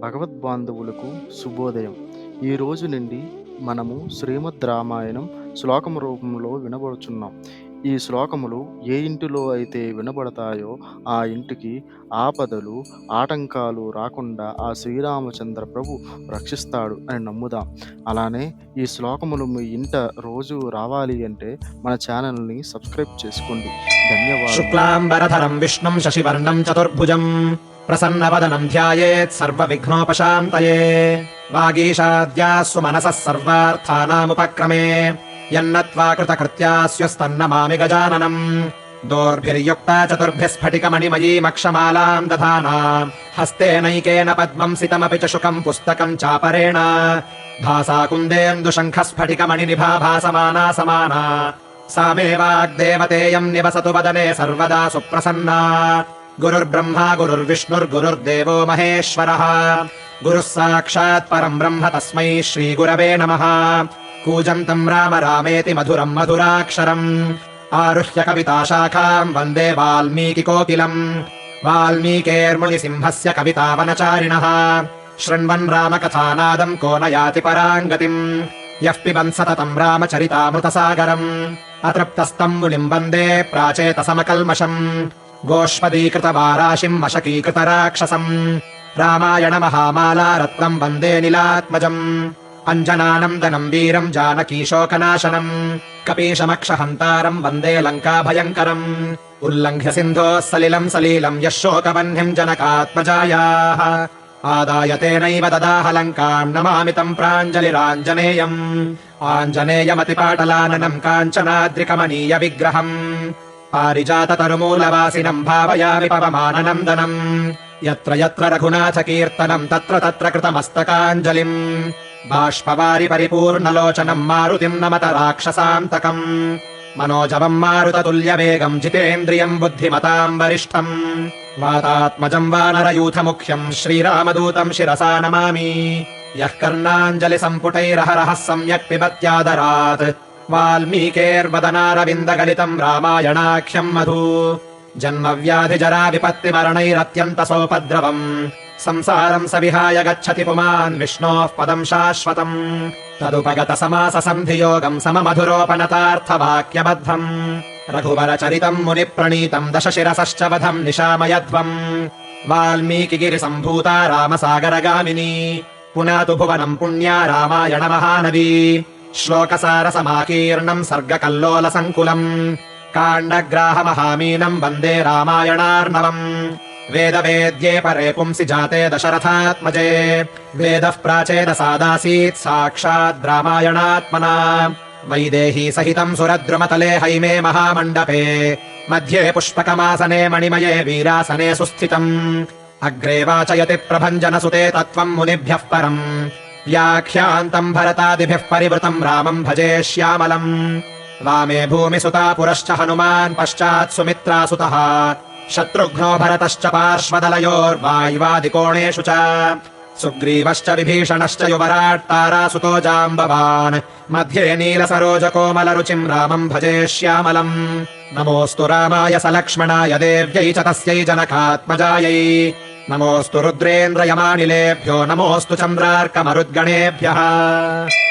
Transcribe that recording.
భగవద్బాంధవులకు శుభోదయం. ఈ రోజు నుండి మనము శ్రీమద్ రామాయణం శ్లోకం రూపంలో వినబడుచున్నాం. ఈ శ్లోకములు ఏ ఇంటిలో అయితే వినబడతాయో ఆ ఇంటికి ఆపదలు, ఆటంకాలు రాకుండా ఆ శ్రీరామచంద్ర ప్రభు రక్షిస్తాడు అని నమ్ముదాం. అలానే ఈ శ్లోకములు మీ ఇంట రోజు రావాలి అంటే మన ఛానల్ని సబ్స్క్రైబ్ చేసుకోండి. ధన్యవాదాలు. శుక్లాంబరధరం విష్ణుం శశివర్ణం చతుర్భుజం ప్రసన్నవదనం ధ్యాయేత్ సర్వవిఘ్నోపశాంతయే. వాగీషాద్యాస్సు మనసః సర్వార్థానాముపక్రమే. యన్నత్వా కృతకృత్యాస్యుస్తన్నమామి గజాననం. దోర్భిర్యుక్తా చతుర్భిः స్ఫటికమణిమయీమక్షమాలాం దధానా. హస్తేనైకేన పద్మం సితమపి చ శుకం పుస్తకం చాపరేణ. భాసా కుందేందుశంఖస్ఫటికమణినిభా భాసమానా సమానా. सा मे वाग्देवतेयम् निवसतु वदने सर्वदा सुप्रसन्ना. गुरुर्ब्रह्मा गुरुर्विष्णुर्गुरुर्देवो महेश्वरः. गुरुः साक्षात् परम् ब्रह्म तस्मै श्रीगुरवे नमः. कूजन्तम् राम रामेति मधुरम् मधुराक्षरम्. आरुह्य कविताशाखाम् वन्दे वाल्मीकिकोकिलम्. वाल्मीकेर्मुनिसिंहस्य कवितावनचारिणः. शृण्वन् रामकथानादम् को न याति पराम् गतिम्. यः पिबन् सततम् रामचरितामृतसागरम्. अतृप्तस्तम् मुनिम् वन्दे प्राचेतसमकल्मषम्. गोष्पदीकृतवाराशिम् मशकीकृतराक्षसम्. रामायणमहामाला रत्नम् वन्दे नीलात्मजम्. अञ्जनानन्दनम् वीरम् जानकीशोकनाशनम्. कपीशमक्षहन्तारम् वन्दे लङ्काभयङ्करम्. उल्लङ्घ्य सिन्धोः सलिलम् सलीलम् यः शोकवह्निम् जनकात्मजायाः. आदाय तेनैव ददाह लङ्काम् नमामि तम् प्राञ्जलिराञ्जनेयम्. आञ्जनेयमतिपाटलाननम् काञ्चनाद्रिकमनीय विग्रहम्. पारिजाततरुमूलवासिनम् भावयामि पवमाननन्दनम्. यत्र यत्र रघुनाथकीर्तनम् तत्र तत्र कृतमस्तकाञ्जलिम्. बाष्पवारि परिपूर्णलोचनम् मारुतिम् नमत राक्षसान्तकम्. मनोजवम् मारुततुल्यवेगम् जितेन्द्रियम् बुद्धिमताम् वरिष्ठम्. वातात्मजम् वानरयूथमुख्यम् श्रीरामदूतम् शिरसा नमामि. यः कर्णाञ्जलिसम्पुटैरहरः सम्यक् पिबत्यादरात्. वाल्मीकेर्वदनारविन्दगलितम् रामायणाख्यम् मधु. जन्मव्याधिजरा विपत्तिमरणैरत्यन्तसोपद्रवम्. संसारम् स विहाय गच्छति पुमान् विष्णोः पदम् शाश्वतम्. तदुपगतसमाससन्धियोगम् सममधुरोपनतार्थवाक्यबद्धम्. रघुवरचरितम् मुनिप्रणीतम् दशशिरसश्च वधम् निशामयध्वम्. वाल्मीकिगिरिसम्भूता रामसागरगामिनी. पुनातु भुवनम् पुण्या रामायणमहानदी. श्लोकसारसमाकीर्णम् सर्गकल्लोलसङ्कुलम्. काण्डग्राहमहामीनम् वन्दे रामायणार्णवम्. वेदवेद्ये परे पुंसि जाते दशरथात्मजे. वेदः प्राचेदसादासीत् साक्षाद् रामायणात्मना. वैदेही सहितम् सुरद्रुमतले हैमे महामण्डपे. मध्ये पुष्पकमासने मणिमये वीरासने सुस्थितम्. अग्रे वाचयति प्रभञ्जनसुते तत्त्वम् मुनिभ्यः परम्. व्याख्यान्तम् भरतादिभिः परिवृतम् रामम् भजे श्यामलम्. वामे भूमिसुता पुरश्च हनुमान् पश्चात् सुमित्रासुतः. शत्रुघ्नो भरतश्च पार्श्वदलयोर्वायुवादिकोणेषु च. सुग्रीवश्च विभीषणश्च युवराट् तारासुतो जाम्बवान्. मध्ये नीलसरोजकोमलरुचिम् रामम् भजे श्यामलम्. नमोऽस्तु रामाय सलक्ष्मणाय देव्यै च तस्यै जनकात्मजायै. नमोऽस्तु रुद्रेन्द्रयमानिलेभ्यो नमोऽस्तु चन्द्रार्कमरुद्गणेभ्यः.